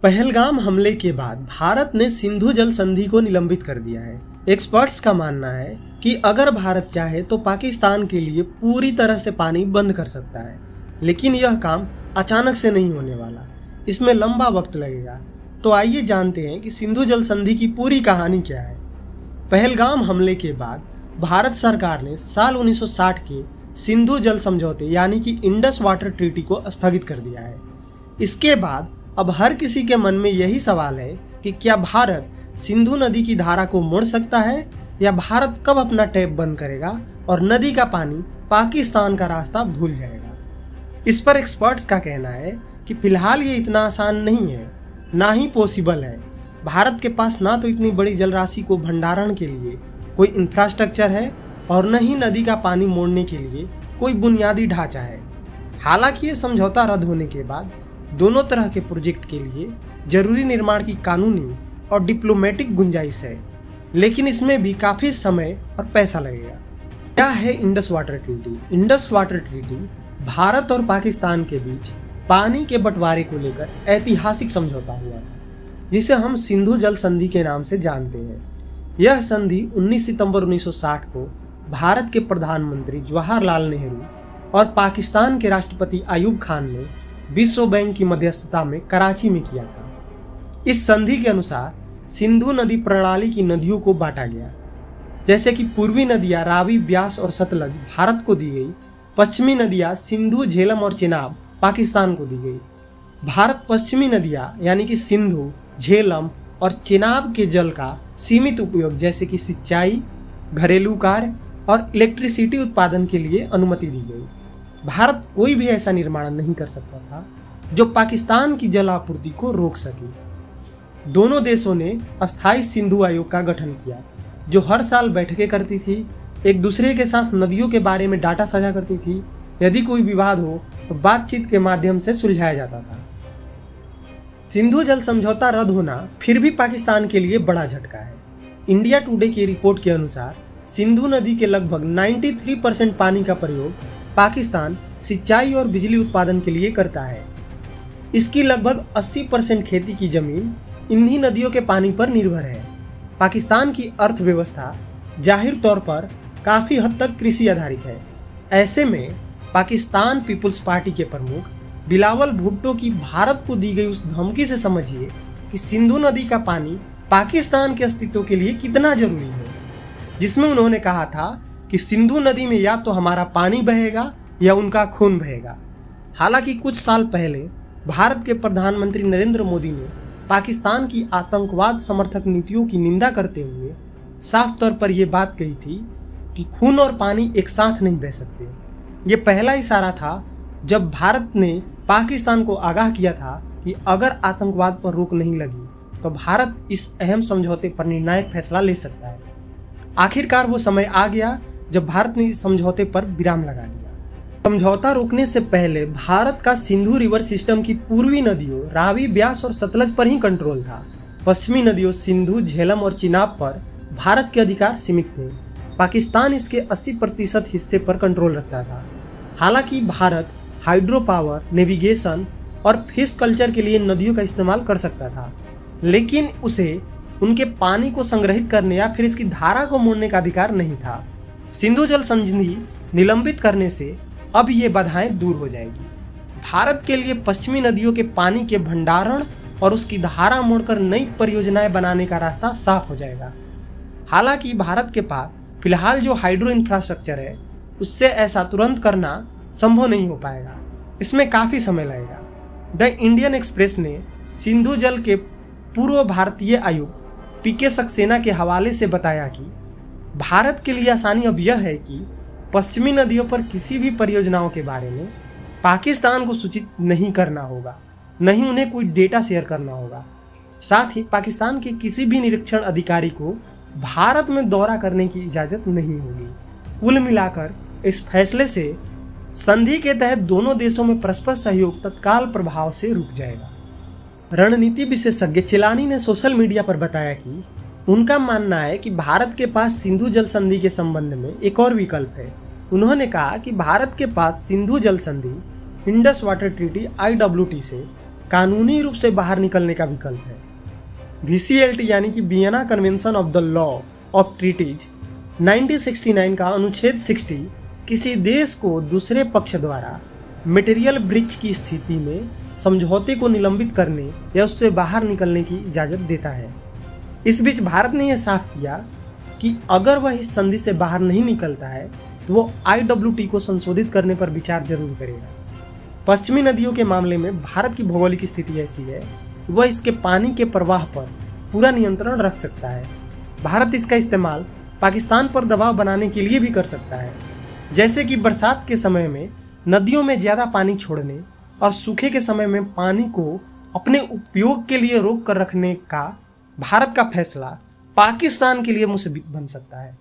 पहलगाम हमले के बाद भारत ने सिंधु जल संधि को निलंबित कर दिया है। एक्सपर्ट्स का मानना है कि अगर भारत चाहे तो पाकिस्तान के लिए पूरी तरह से पानी बंद कर सकता है, लेकिन यह काम अचानक से नहीं होने वाला, इसमें लंबा वक्त लगेगा। तो आइए जानते हैं कि सिंधु जल संधि की पूरी कहानी क्या है। पहलगाम हमले के बाद भारत सरकार ने साल 1960 के सिंधु जल समझौते यानी कि इंडस वाटर ट्रीटी को स्थगित कर दिया है। इसके बाद अब हर किसी के मन में यही सवाल है कि क्या भारत सिंधु नदी की धारा को मोड़ सकता है या भारत कब अपना टैप बंद करेगा और नदी का पानी पाकिस्तान का रास्ता भूल जाएगा। इस पर एक्सपर्ट्स का कहना है कि फिलहाल ये इतना आसान नहीं है, ना ही पॉसिबल है। भारत के पास ना तो इतनी बड़ी जलराशि को भंडारण के लिए कोई इंफ्रास्ट्रक्चर है और न ही नदी का पानी मोड़ने के लिए कोई बुनियादी ढांचा है। हालांकि ये समझौता रद्द होने के बाद दोनों तरह के प्रोजेक्ट के लिए जरूरी निर्माण की कानूनी और डिप्लोमेटिक गुंजाइश है, लेकिन इसमें भी काफी समय और पैसा लगेगा। क्या है Indus water treaty? Indus water treaty Bharat और पाकिस्तान के बीच पानी के बंटवारे को लेकर ऐतिहासिक समझौता हुआ, जिसे हम सिंधु जल संधि के नाम से जानते हैं। यह संधि 19 सितंबर 1960 को भारत के प्रधानमंत्री जवाहरलाल नेहरू और पाकिस्तान के राष्ट्रपति अयूब खान ने विश्व बैंक की मध्यस्थता में कराची में किया था। इस संधि के अनुसार सिंधु नदी प्रणाली की नदियों को बांटा गया, जैसे कि पूर्वी नदियां रावी, ब्यास और सतलज भारत को दी गई, पश्चिमी नदियां सिंधु, झेलम और चिनाब पाकिस्तान को दी गई। भारत पश्चिमी नदियां यानी कि सिंधु, झेलम और चिनाब के जल का सीमित उपयोग जैसे कि सिंचाई, घरेलू कार्य और इलेक्ट्रिसिटी उत्पादन के लिए अनुमति दी गई। भारत कोई भी ऐसा निर्माण नहीं कर सकता था जो पाकिस्तान की जल आपूर्ति को रोक सके। दोनों देशों ने अस्थायी सिंधु आयोग का गठन किया, जो हर साल बैठकें करती थी, एक दूसरे के साथ नदियों के बारे में डाटा साझा करती थी। यदि कोई विवाद हो तो बातचीत के माध्यम से सुलझाया जाता था। सिंधु जल समझौता रद्द होना फिर भी पाकिस्तान के लिए बड़ा झटका है। इंडिया टुडे की रिपोर्ट के अनुसार सिंधु नदी के लगभग 93% पानी का प्रयोग पाकिस्तान सिंचाई और बिजली उत्पादन के लिए करता है। इसकी लगभग 80% खेती की जमीन इन्हीं नदियों के पानी पर निर्भर है। पाकिस्तान की अर्थव्यवस्था जाहिर तौर पर काफ़ी हद तक कृषि आधारित है। ऐसे में पाकिस्तान पीपुल्स पार्टी के प्रमुख बिलावल भुट्टो की भारत को दी गई उस धमकी से समझिए कि सिंधु नदी का पानी पाकिस्तान के अस्तित्व के लिए कितना जरूरी है, जिसमें उन्होंने कहा था कि सिंधु नदी में या तो हमारा पानी बहेगा या उनका खून बहेगा। हालांकि कुछ साल पहले भारत के प्रधानमंत्री नरेंद्र मोदी ने पाकिस्तान की आतंकवाद समर्थक नीतियों की निंदा करते हुए साफ तौर पर यह बात कही थी कि खून और पानी एक साथ नहीं बह सकते। ये पहला इशारा था जब भारत ने पाकिस्तान को आगाह किया था कि अगर आतंकवाद पर रोक नहीं लगी तो भारत इस अहम समझौते पर निर्णायक फैसला ले सकता है। आखिरकार वो समय आ गया जब भारत ने इस समझौते पर विराम लगा दिया। समझौता रोकने से पहले भारत का सिंधु रिवर सिस्टम की पूर्वी नदियों रावी, ब्यास और सतलज पर ही कंट्रोल था। पश्चिमी नदियों सिंधु, झेलम और चिनाब पर भारत के अधिकार सीमित थे। पाकिस्तान इसके 80% हिस्से पर कंट्रोल रखता था। हालांकि भारत हाइड्रो पावर, नेविगेशन और फिश कल्चर के लिए नदियों का इस्तेमाल कर सकता था, लेकिन उसे उनके पानी को संग्रहित करने या फिर इसकी धारा को मोड़ने का अधिकार नहीं था। सिंधु जल संधि निलंबित करने से अब ये बाधाएं दूर हो जाएगी। भारत के लिए पश्चिमी नदियों के पानी के भंडारण और उसकी धारा मोड़कर नई परियोजनाएं बनाने का रास्ता साफ हो जाएगा। हालांकि भारत के पास फिलहाल जो हाइड्रो इंफ्रास्ट्रक्चर है, उससे ऐसा तुरंत करना संभव नहीं हो पाएगा। इसमें काफ़ी समय लगेगा। द इंडियन एक्सप्रेस ने सिंधु जल के पूर्व भारतीय आयुक्त पीके सक्सेना के हवाले से बताया कि भारत के लिए आसानी अब यह है कि पश्चिमी नदियों पर किसी भी परियोजनाओं के बारे में पाकिस्तान को सूचित नहीं करना होगा, न ही उन्हें कोई डेटा शेयर करना होगा। साथ ही पाकिस्तान के किसी भी निरीक्षण अधिकारी को भारत में दौरा करने की इजाज़त नहीं होगी। कुल मिलाकर इस फैसले से संधि के तहत दोनों देशों में परस्पर सहयोग तत्काल प्रभाव से रुक जाएगा। रणनीति विशेषज्ञ चिलानी ने सोशल मीडिया पर बताया कि उनका मानना है कि भारत के पास सिंधु जल संधि के संबंध में एक और विकल्प है। उन्होंने कहा कि भारत के पास सिंधु जल संधि, इंडस वाटर ट्रीटी IWT से कानूनी रूप से बाहर निकलने का विकल्प है। VCLT यानी कि Vienna convention of the law of treaties 1969 का अनुच्छेद 60 किसी देश को दूसरे पक्ष द्वारा मटेरियल ब्रीच की स्थिति में समझौते को निलंबित करने या उससे बाहर निकलने की इजाज़त देता है। इस बीच भारत ने यह साफ किया कि अगर वह इस संधि से बाहर नहीं निकलता है तो वो IWT को संशोधित करने पर विचार जरूर करेगा। पश्चिमी नदियों के मामले में भारत की भौगोलिक स्थिति ऐसी है कि वह इसके पानी के प्रवाह पर पूरा नियंत्रण रख सकता है। भारत इसका इस्तेमाल पाकिस्तान पर दबाव बनाने के लिए भी कर सकता है, जैसे कि बरसात के समय में नदियों में ज़्यादा पानी छोड़ने और सूखे के समय में पानी को अपने उपयोग के लिए रोक कर रखने का भारत का फैसला पाकिस्तान के लिए मुसीबत बन सकता है।